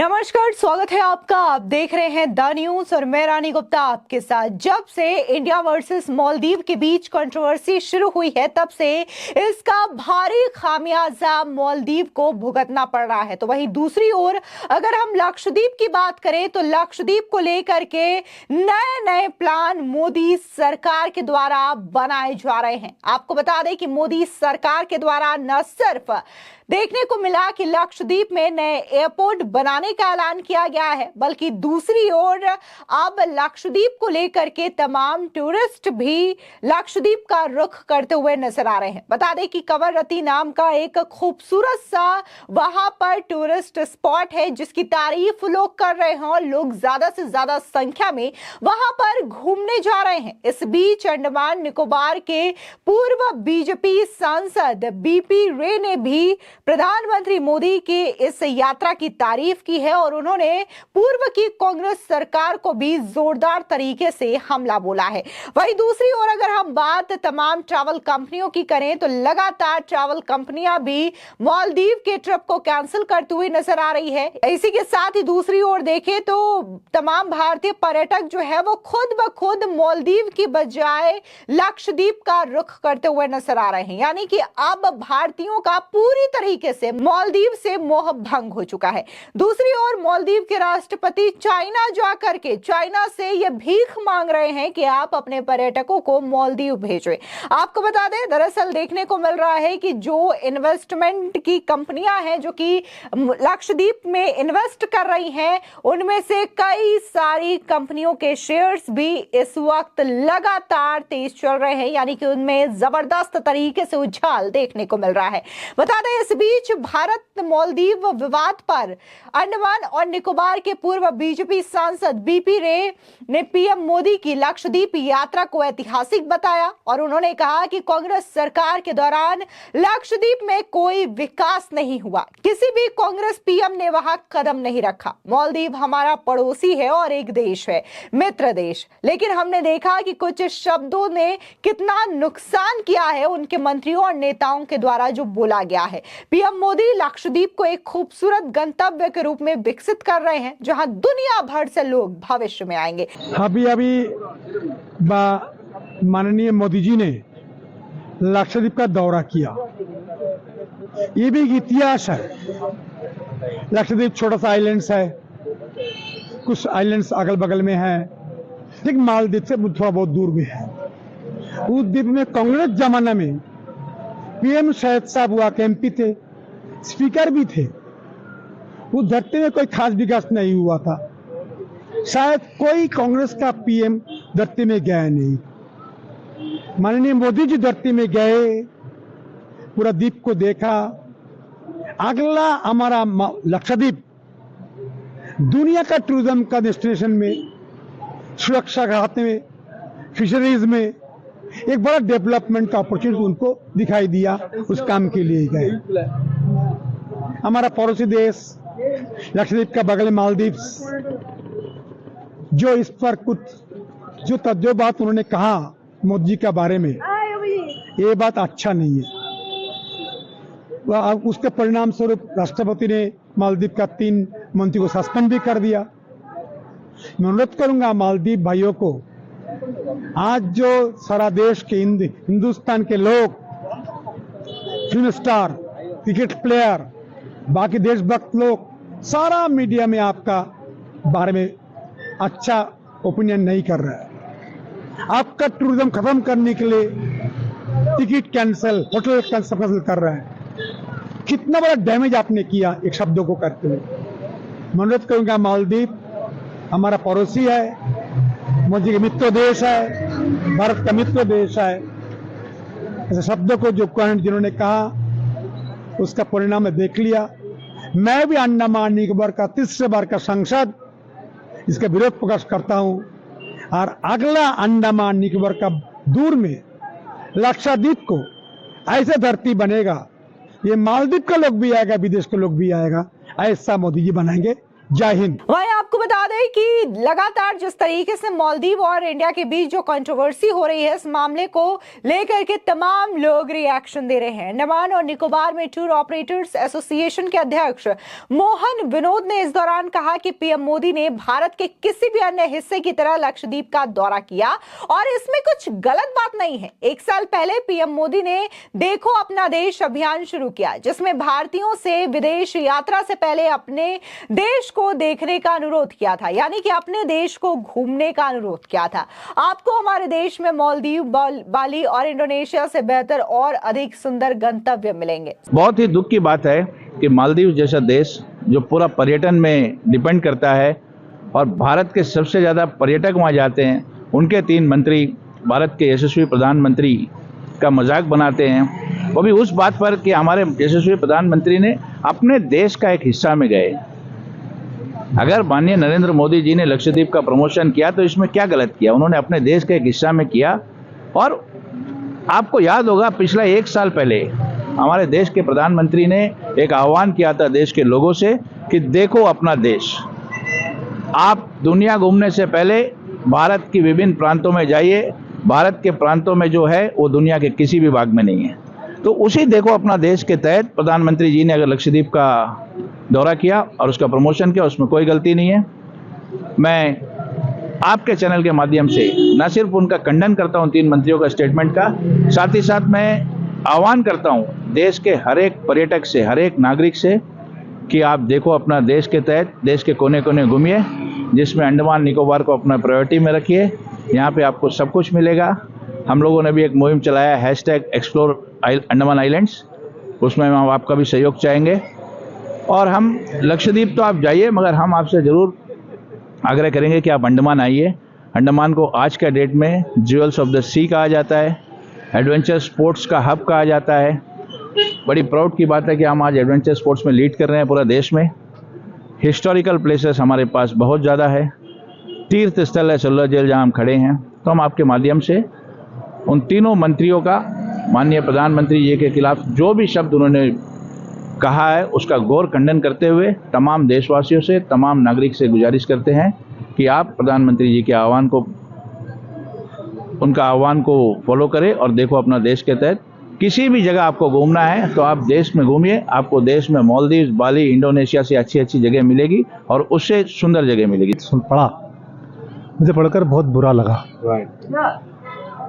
नमस्कार, स्वागत है आपका। आप देख रहे हैं द न्यूज और मैं रानी गुप्ता आपके साथ। जब से इंडिया वर्सेस मालदीव के बीच कंट्रोवर्सी शुरू हुई है तब से इसका भारी खामियाजा मालदीव को भुगतना पड़ रहा है। तो वहीं दूसरी ओर अगर हम लक्षद्वीप की बात करें तो लक्षद्वीप को लेकर के नए नए प्लान मोदी सरकार के द्वारा बनाए जा रहे हैं। आपको बता दें कि मोदी सरकार के द्वारा न सिर्फ देखने को मिला कि लक्षद्वीप में नए एयरपोर्ट बनाने का ऐलान किया गया है, बल्कि दूसरी ओर अब लक्षद्वीप को लेकर के तमाम टूरिस्ट भी लक्षद्वीप का रुख करते हुए नजर आ रहे हैं। बता दें कि कवरत्ती नाम का एक खूबसूरत सा वहां पर टूरिस्ट स्पॉट है जिसकी तारीफ लोग कर रहे हैं और लोग ज्यादा से ज्यादा संख्या में वहां पर घूमने जा रहे हैं। इस बीच अंडमान निकोबार के पूर्व बीजेपी सांसद बीपी रे ने भी प्रधानमंत्री मोदी की इस यात्रा की तारीफ की है और उन्होंने पूर्व की कांग्रेस सरकार को भी जोरदार तरीके से हमला बोला है। वहीं दूसरी ओर अगर हम बात तमाम ट्रैवल कंपनियों की करें तो लगातार ट्रैवल कंपनियां भी मालदीव के ट्रिप को कैंसिल करती हुई नजर आ रही है। इसी के साथ ही दूसरी ओर देखें तो तमाम भारतीय पर्यटक जो है वो खुद ब खुद मालदीव की बजाय लक्षद्वीप का रुख करते हुए नजर आ रहे हैं। यानी कि अब भारतीयों का पूरी तरीके से मालदीव से मोह भंग हो चुका है। दूसरी ओर मालदीव के राष्ट्रपति चाइना जाकर के चाइना से यह भीख मांग रहे हैं कि आप अपने पर्यटकों को मालदीव भेजें। आपको बता दें, दरअसल देखने को मिल रहा है कि जो इन्वेस्टमेंट की कंपनियां हैं जो कि लक्षद्वीप में इन्वेस्ट कर रही हैं, उनमें से कई सारी कंपनियों के शेयर्स भी इस वक्त लगातार तेज चल रहे हैं। यानी कि उनमें जबरदस्त तरीके से उछाल देखने को मिल रहा है। बता दें, इस बीच भारत मालदीव विवाद पर अंडमान और निकोबार के पूर्व बीजेपी सांसद बीपी रे ने पीएम मोदी की लक्षद्वीप यात्रा को ऐतिहासिक बताया और उन्होंने कहा कि कांग्रेस सरकार के दौरान लक्षद्वीप में कोई विकास नहीं हुआ, किसी भी कांग्रेस पीएम ने वहां कदम नहीं रखा। मालदीव हमारा पड़ोसी है और एक देश है, मित्र देश, लेकिन हमने देखा कि कुछ शब्दों ने कितना नुकसान किया है उनके मंत्रियों और नेताओं के द्वारा जो बोला गया है। पीएम मोदी लक्षद्वीप को एक खूबसूरत गंतव्य के रूप में विकसित कर रहे हैं जहां दुनिया भर से लोग भविष्य में आएंगे। अभी माननीय मोदी जी ने लक्षद्वीप का दौरा किया। ये भी एक इतिहास है। लक्षद्वीप छोटा सा आइलैंड्स है, कुछ आइलैंड्स अगल बगल में है, लेकिन मालदीव से थोड़ा बहुत दूर में है। उस द्वीप में कांग्रेस जमाना में पीएम शायद साहब हुआ के एमपी थे, स्पीकर भी थे। उस धरती में कोई खास विकास नहीं हुआ था। शायद कोई कांग्रेस का पीएम धरती में गया नहीं। माननीय मोदी जी धरती में गए, पूरा द्वीप को देखा। अगला हमारा लक्षद्वीप दुनिया का टूरिज्म का डेस्टिनेशन में, सुरक्षा खाते में, फिशरीज में एक बड़ा डेवलपमेंट का अपॉर्चुनिटी उनको दिखाई दिया। उस काम के लिए गए। हमारा पड़ोसी देश लक्षद्वीप का बगल मालदीव, जो इस पर कुछ जो बात उन्होंने कहा मोदी जी के बारे में, ये बात अच्छा नहीं है। उसके परिणाम स्वरूप राष्ट्रपति ने मालदीव का 3 मंत्री को सस्पेंड भी कर दिया। मैं अनुरोध करूंगा मालदीव भाइयों को, आज जो सारा देश के हिंदुस्तान के लोग, फिल्म स्टार, क्रिकेट प्लेयर, बाकी देशभक्त लोग, सारा मीडिया में आपका बारे में अच्छा ओपिनियन नहीं कर रहा है। आपका टूरिज्म खत्म करने के लिए टिकट कैंसिल, होटल कैंसिल कर रहा है। कितना बड़ा डैमेज आपने किया एक शब्दों को करते हुए। मैं अनुरोध करूंगा, मालदीव हमारा पड़ोसी है, मोदी का मित्र देश है, भारत का मित्र देश है। ऐसे शब्दों को जो जिन्होंने कहा उसका परिणाम मैं देख लिया। मैं भी अंडमान निकोबार का 3रे बार का सांसद इसका विरोध प्रकाश करता हूं और अगला अंडमान निकोबार का दूर में लक्षद्वीप को ऐसे धरती बनेगा, ये मालदीव का लोग भी आएगा, विदेश के लोग भी आएगा, ऐसा मोदी जी बनाएंगे। जय हिंद। वहीं आपको बता दें कि लगातार जिस तरीके से मालदीव और इंडिया के बीच जो कंट्रोवर्सी हो रही है, इस मामले को लेकर के तमाम लोग रिएक्शन दे रहे हैं। अंडमान और निकोबार में टूर ऑपरेटर्स एसोसिएशन के अध्यक्ष मोहन विनोद ने इस दौरान कहा कि पीएम मोदी ने भारत के किसी भी अन्य हिस्से की तरह लक्षद्वीप का दौरा किया और इसमें कुछ गलत बात नहीं है। एक साल पहले पीएम मोदी ने देखो अपना देश अभियान शुरू किया, जिसमें भारतीयों से विदेश यात्रा से पहले अपने देश को देखने का अनुरोध किया था, यानी कि अपने देश को घूमने का अनुरोध किया था। आपको हमारे देश में मालदीव, बाली और इंडोनेशिया से बेहतर और अधिक सुंदर गंतव्य मिलेंगे। बहुत ही दुख की बात है कि मालदीव जैसा देश जो पूरा पर्यटन में डिपेंड करता है और भारत के सबसे ज़्यादा पर्यटक वहाँ जाते हैं, उनके 3 मंत्री भारत के यशस्वी प्रधानमंत्री का मजाक बनाते हैं। वो भी उस बात पर कि हमारे यशस्वी प्रधानमंत्री ने अपने देश का एक हिस्सा में गए। अगर माननीय नरेंद्र मोदी जी ने लक्षद्वीप का प्रमोशन किया तो इसमें क्या गलत किया? उन्होंने अपने देश के एक हिस्सा में किया। और आपको याद होगा पिछला 1 साल पहले हमारे देश के प्रधानमंत्री ने एक आह्वान किया था देश के लोगों से कि देखो अपना देश। आप दुनिया घूमने से पहले भारत की विभिन्न प्रांतों में जाइए। भारत के प्रांतों में जो है वो दुनिया के किसी भी भाग में नहीं है। तो उसी देखो अपना देश के तहत प्रधानमंत्री जी ने अगर लक्षद्वीप का दौरा किया और उसका प्रमोशन किया, उसमें कोई गलती नहीं है। मैं आपके चैनल के माध्यम से न सिर्फ उनका खंडन करता हूं 3 मंत्रियों का स्टेटमेंट का, साथ ही साथ मैं आह्वान करता हूं देश के हर एक पर्यटक से, हर एक नागरिक से कि आप देखो अपना देश के तहत देश के कोने कोने घूमिए, जिसमें अंडमान निकोबार को अपना प्रायोरिटी में रखिए। यहाँ पे आपको सब कुछ मिलेगा। हम लोगों ने भी एक मुहिम चलाया #एक्सप्लोर अंडमान आइलैंड्स, उसमें हम आपका भी सहयोग चाहेंगे। और हम लक्षद्वीप तो आप जाइए, मगर हम आपसे ज़रूर आग्रह करेंगे कि आप अंडमान आइए। अंडमान को आज के डेट में ज्वेल्स ऑफ द सी कहा जाता है, एडवेंचर स्पोर्ट्स का हब कहा जाता है। बड़ी प्राउड की बात है कि हम आज एडवेंचर स्पोर्ट्स में लीड कर रहे हैं पूरा देश में। हिस्टोरिकल प्लेसेस हमारे पास बहुत ज़्यादा है। तीर्थ स्थल है सल्ला जेल जहाँ हम खड़े हैं। तो हम आपके माध्यम से उन तीनों मंत्रियों का माननीय प्रधानमंत्री जी के खिलाफ जो भी शब्द उन्होंने कहा है उसका घोर खंडन करते हुए तमाम देशवासियों से, तमाम नागरिक से गुजारिश करते हैं कि आप प्रधानमंत्री जी के आह्वान को, उनका आह्वान को फॉलो करें और देखो अपना देश के तहत किसी भी जगह आपको घूमना है तो आप देश में घूमिए। आपको देश में मालदीव, बाली, इंडोनेशिया से अच्छी अच्छी जगह मिलेगी और उससे सुंदर जगह मिलेगी। पढ़ा, मुझे पढ़कर बहुत बुरा लगा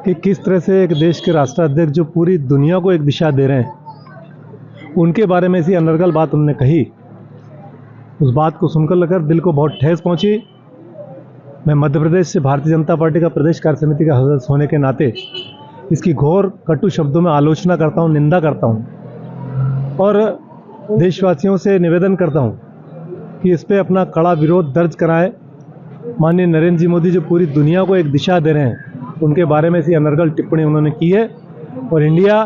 कि किस तरह से एक देश के राष्ट्राध्यक्ष जो पूरी दुनिया को एक दिशा दे रहे हैं, उनके बारे में ऐसी अनर्गल बात उन्होंने कही। उस बात को सुनकर लगकर दिल को बहुत ठेस पहुंची। मैं मध्य प्रदेश से भारतीय जनता पार्टी का प्रदेश कार्य समिति का सदस्य होने के नाते इसकी घोर कटु शब्दों में आलोचना करता हूं, निंदा करता हूं और देशवासियों से निवेदन करता हूं कि इस पे अपना कड़ा विरोध दर्ज कराएं। माननीय नरेंद्र जी मोदी जो पूरी दुनिया को एक दिशा दे रहे हैं, उनके बारे में ऐसी अनर्गल टिप्पणी उन्होंने की है। और इंडिया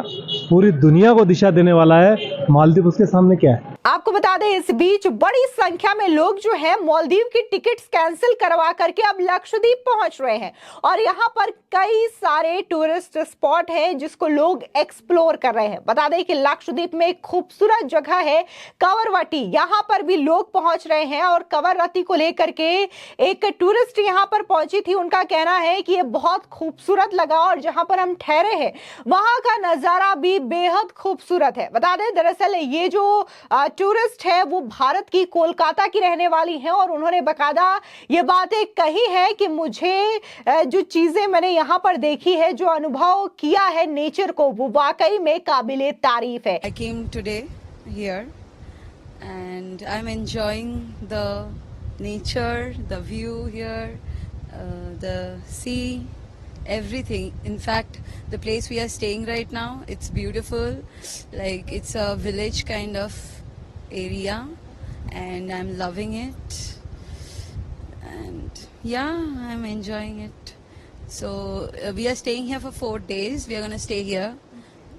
पूरी दुनिया को दिशा देने वाला है, मालदीव उसके सामने क्या है? आपको बता दें इस बीच बड़ी संख्या में लोग जो है मालदीव की टिकट्स कैंसिल करवा करके अब लक्षद्वीप पहुंच रहे हैं और यहां पर कई सारे टूरिस्ट स्पॉट हैं जिसको लोग एक्सप्लोर कर रहे हैं। बता दें कि लक्षद्वीप में एक खूबसूरत जगह है कवरवती, यहां पर भी लोग पहुंच रहे हैं और कवरवती को लेकर के एक टूरिस्ट यहां पर पहुंची थी। उनका कहना है कि ये बहुत खूबसूरत लगा और जहां पर हम ठहरे हैं वहां का नजारा भी बेहद खूबसूरत है। बता दें दरअसल ये जो टूरिस्ट है वो भारत की कोलकाता की रहने वाली हैं और उन्होंने बकायदा ये बातें कही है कि मुझे जो चीजें मैंने यहाँ पर देखी है, जो अनुभव किया है नेचर को, वो वाकई में काबिले तारीफ है। I came today here and I'm enjoying the nature, the view here, the sea, everything. In fact, the place we are staying right now, it's beautiful. Like it's a village kind of area and I'm loving it and yeah, I'm enjoying it. So we are staying here for 4 days. We are going to stay here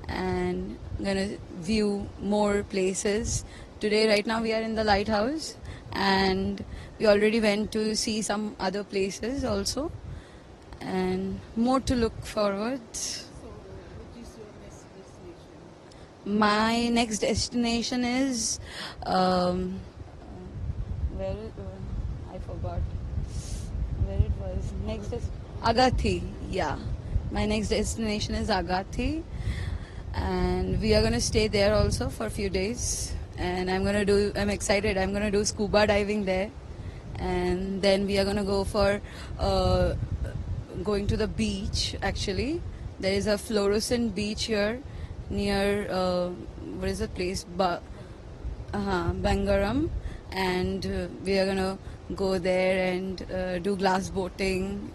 and going to view more places. Today right now we are in the lighthouse and we already went to see some other places also and more to look forward. My next destination is I forgot where it was. Next is Agathi. Yeah, my next destination is Agathi, and we are going to stay there also for a few days. And I'm excited. I'm going to do scuba diving there, and then we are going to go for going to the beach. Actually, there is a fluorescent beach here near what is the place? Bangaram, and we are gonna go there and do glass boating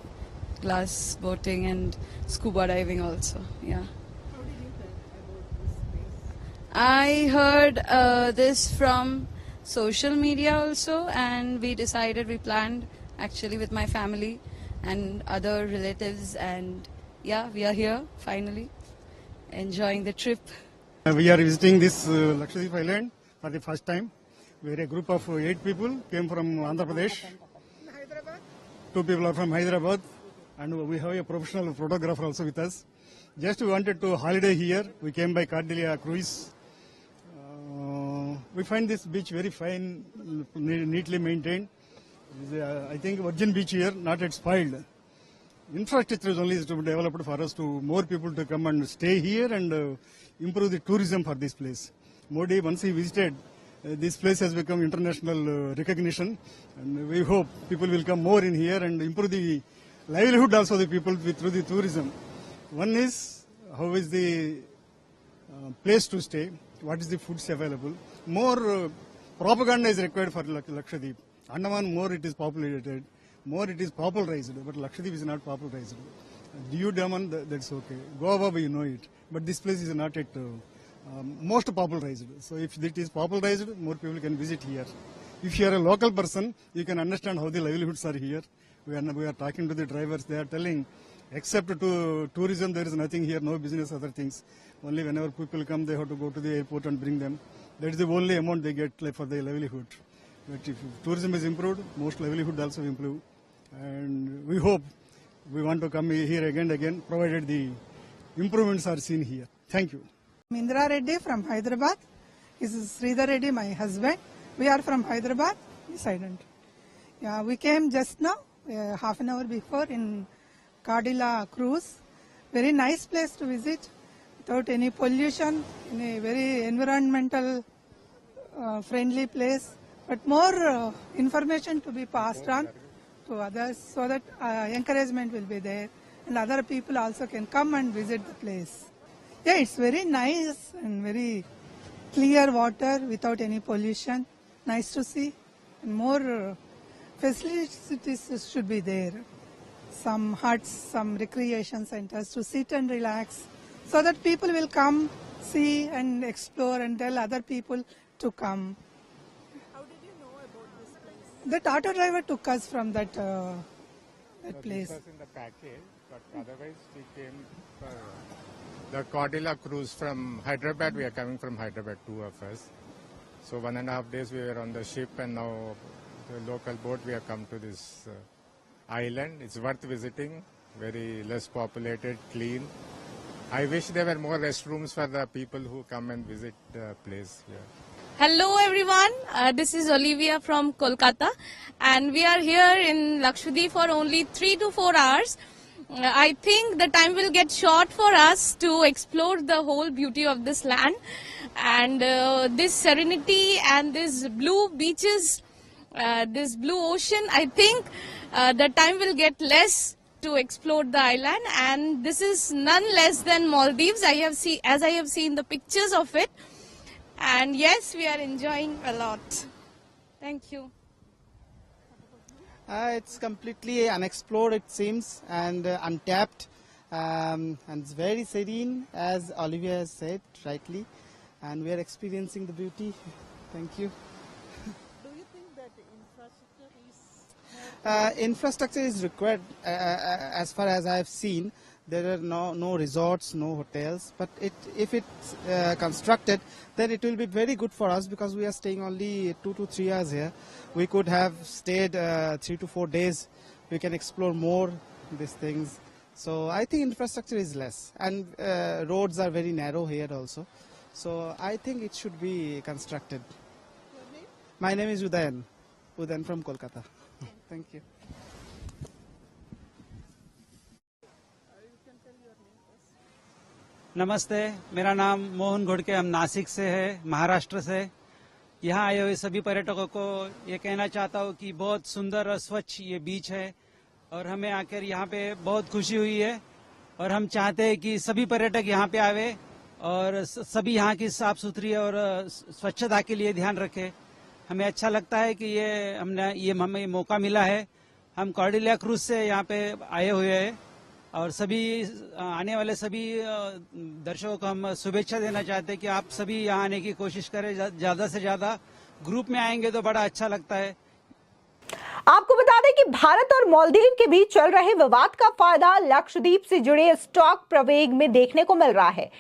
and scuba diving also. Yeah. I heard this from social media also, and we planned actually with my family and other relatives, and yeah, we are here finally enjoying the trip. We are visiting this Lakshadweep Island for the first time. We are a group of 8 people, came from Andhra Pradesh. 2 people are from Hyderabad, and we have a professional photographer also with us. Just we wanted to holiday here. We came by Cordelia cruise. We find this beach very fine, neatly maintained. It is, I think virgin beach here, not yet spoiled. Infrastructure is only to be developed for us to more people to come and stay here and improve the tourism for this place. Modi, once he visited, this place has become international recognition, and we hope people will come more in here and improve the livelihood also of the people through the tourism. One is how is the place to stay, what is the foods available. More propaganda is required for Lakshadweep. Andaman more it is populated, more it is popularized, but Lakshadweep is not popularized. Diu Daman, that's okay. Goa, we know it, but this place is not yet most popularized. So if it is popularized, more people can visit here. If you are a local person, you can understand how the livelihoods are here. We are talking to the drivers, they are telling, except to tourism, there is nothing here, no business, other things. Only whenever people come, they have to go to the airport and bring them. That is the only amount they get for their livelihood. But if tourism is improved, most livelihood also improve. And we hope we want to come here again, provided the improvements are seen here. Thank you. Indra Reddy from Hyderabad. This is Sridhar Reddy, my husband. We are from Hyderabad, this island. Yeah, we came just now, half an hour before, in Cardilla cruise. Very nice place to visit, without any pollution, in a very environmental friendly place. But more information to be passed on to others, so that encouragement will be there, and other people also can come and visit the place. Yeah, it's very nice and very clear water without any pollution. Nice to see. And more facilities should be there. Some huts, some recreation centers to sit and relax, so that people will come, see and explore and tell other people to come. How did you know about this place? That auto driver took us from that place. This was in the package, but otherwise we came for the Cordilla cruise from Hyderabad. We are coming from Hyderabad, 2 of us. So 1.5 days we were on the ship, and now the local boat we have come to this island. It's worth visiting, very less populated, clean. I wish there were more restrooms for the people who come and visit the place here. Hello everyone, this is Olivia from Kolkata, and we are here in Lakshadweep for only 3 to 4 hours. I think the time will get short for us to explore the whole beauty of this land, and this serenity and this blue beaches, this blue ocean. I think the time will get less to explore the island, and this is none less than Maldives. As I have seen the pictures of it, and yes, we are enjoying a lot. Thank you. It's completely unexplored, it seems, and untapped, and it's very serene, as Olivia has said rightly, and we are experiencing the beauty. Thank you. Do you think that the Infrastructure is required, as far as I have seen. There are no resorts, no hotels, but if it's constructed, then it will be very good for us, because we are staying only 2 to 3 hours here. We could have stayed 3 to 4 days. We can explore more these things. So I think infrastructure is less, and roads are very narrow here also. So I think it should be constructed. Your name? My name is Udayan. Udan from Kolkata. Thank you. नमस्ते, मेरा नाम मोहन घोड़के, हम नासिक से है, महाराष्ट्र से। यहाँ आए हुए सभी पर्यटकों को ये कहना चाहता हूँ कि बहुत सुंदर और स्वच्छ ये बीच है और हमें आकर यहाँ पे बहुत खुशी हुई है और हम चाहते हैं कि सभी पर्यटक यहाँ पे आवे और सभी यहाँ की साफ सुथरी और स्वच्छता के लिए ध्यान रखें। हमें अच्छा लगता है कि हमें मौका मिला है। हम कॉर्डिलिया क्रूज से यहाँ पे आए हुए हैं और सभी आने वाले सभी दर्शकों को हम शुभेच्छा देना चाहते हैं कि आप सभी यहाँ आने की कोशिश करें। ज्यादा से ज्यादा ग्रुप में आएंगे तो बड़ा अच्छा लगता है। आपको बता दें कि भारत और मालदीव के बीच चल रहे विवाद का फायदा लक्षद्वीप से जुड़े स्टॉक प्रवेग में देखने को मिल रहा है।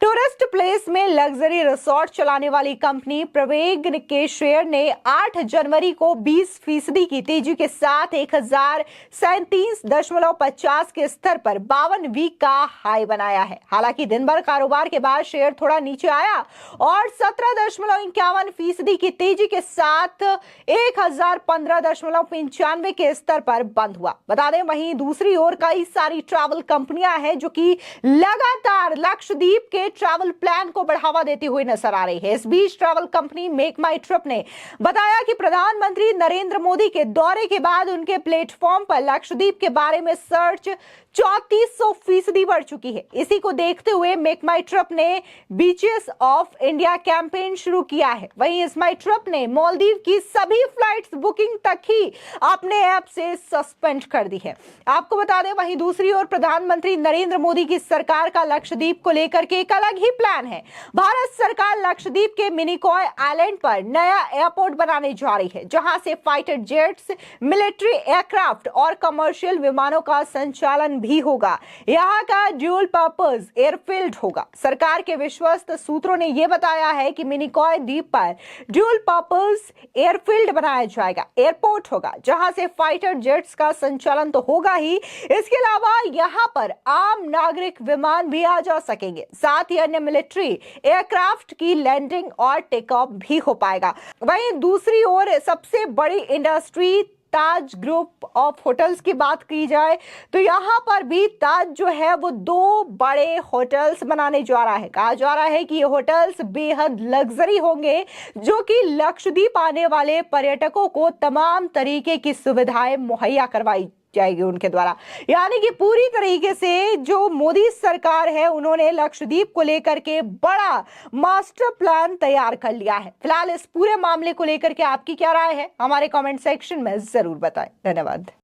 टूरिस्ट प्लेस में लग्जरी रिसोर्ट चलाने वाली कंपनी प्रवेग के शेयर ने 8 जनवरी को 20% की तेजी के साथ 1037.50 के स्तर पर 52 वीक का हाई बनाया है। हालांकि दिन भर कारोबार के बाद शेयर थोड़ा नीचे आया और 17.51% की तेजी के साथ 1015.95 के स्तर पर बंद हुआ। बता दें वहीं दूसरी ओर कई सारी ट्रैवल कंपनियां हैं जो कि लगातार लक्षद्वीप के ट्रैवल प्लान को बढ़ावा देती हुई नजर आ रही है। इस बीच ट्रैवल कंपनी मेक माई ट्रिप ने बताया कि प्रधानमंत्री नरेंद्र मोदी के दौरे के बाद उनके प्लेटफॉर्म पर लक्षद्वीप के बारे में सर्च 3400% बढ़ चुकी है। इसी को देखते हुए मेक माई ट्रिप ने बीचेस ऑफ इंडिया कैंपेन शुरू किया है। वहीं इस माई ट्रिप ने मालदीव की सभी फ्लाइट्स बुकिंग तक ही अपने ऐप से सस्पेंड कर दी है। आपको बता दें वहीं दूसरी ओर प्रधानमंत्री नरेंद्र मोदी की सरकार का लक्षद्वीप को लेकर के एक अलग ही प्लान है। भारत सरकार लक्षद्वीप के मिनिकॉय आइलैंड पर नया एयरपोर्ट बनाने जा रही है, जहां से फाइटर जेट्स, मिलिट्री एयरक्राफ्ट और कमर्शियल विमानों का संचालन भी होगा। यहां का ड्यूल पर्पस एयरफील्ड होगा। सरकार के विश्वस्त सूत्रों ने यह बताया है कि मिनिकॉय द्वीप पर ड्यूल पर्पस एयरफील्ड बनाया जाएगा, एयरपोर्ट होगा, जहां से फाइटर जेट्स का संचालन तो होगा ही, इसके अलावा यहां पर आम नागरिक विमान भी आ जा सकेंगे। साथ ही अन्य मिलिट्री एयरक्राफ्ट की लैंडिंग और टेक ऑफ भी हो पाएगा। वहीं दूसरी ओर सबसे बड़ी industry Taj group of hotels की बात की जाए तो यहां पर भी ताज जो है वो 2 बड़े होटल्स बनाने जा रहा है। कहा जा रहा है कि ये होटल्स बेहद लग्जरी होंगे जो कि लक्षद्वीप आने वाले पर्यटकों को तमाम तरीके की सुविधाएं मुहैया करवाई जाएगी उनके द्वारा। यानी कि पूरी तरीके से जो मोदी सरकार है उन्होंने लक्षद्वीप को लेकर के बड़ा मास्टर प्लान तैयार कर लिया है। फिलहाल इस पूरे मामले को लेकर के आपकी क्या राय है हमारे कमेंट सेक्शन में जरूर बताएं। धन्यवाद।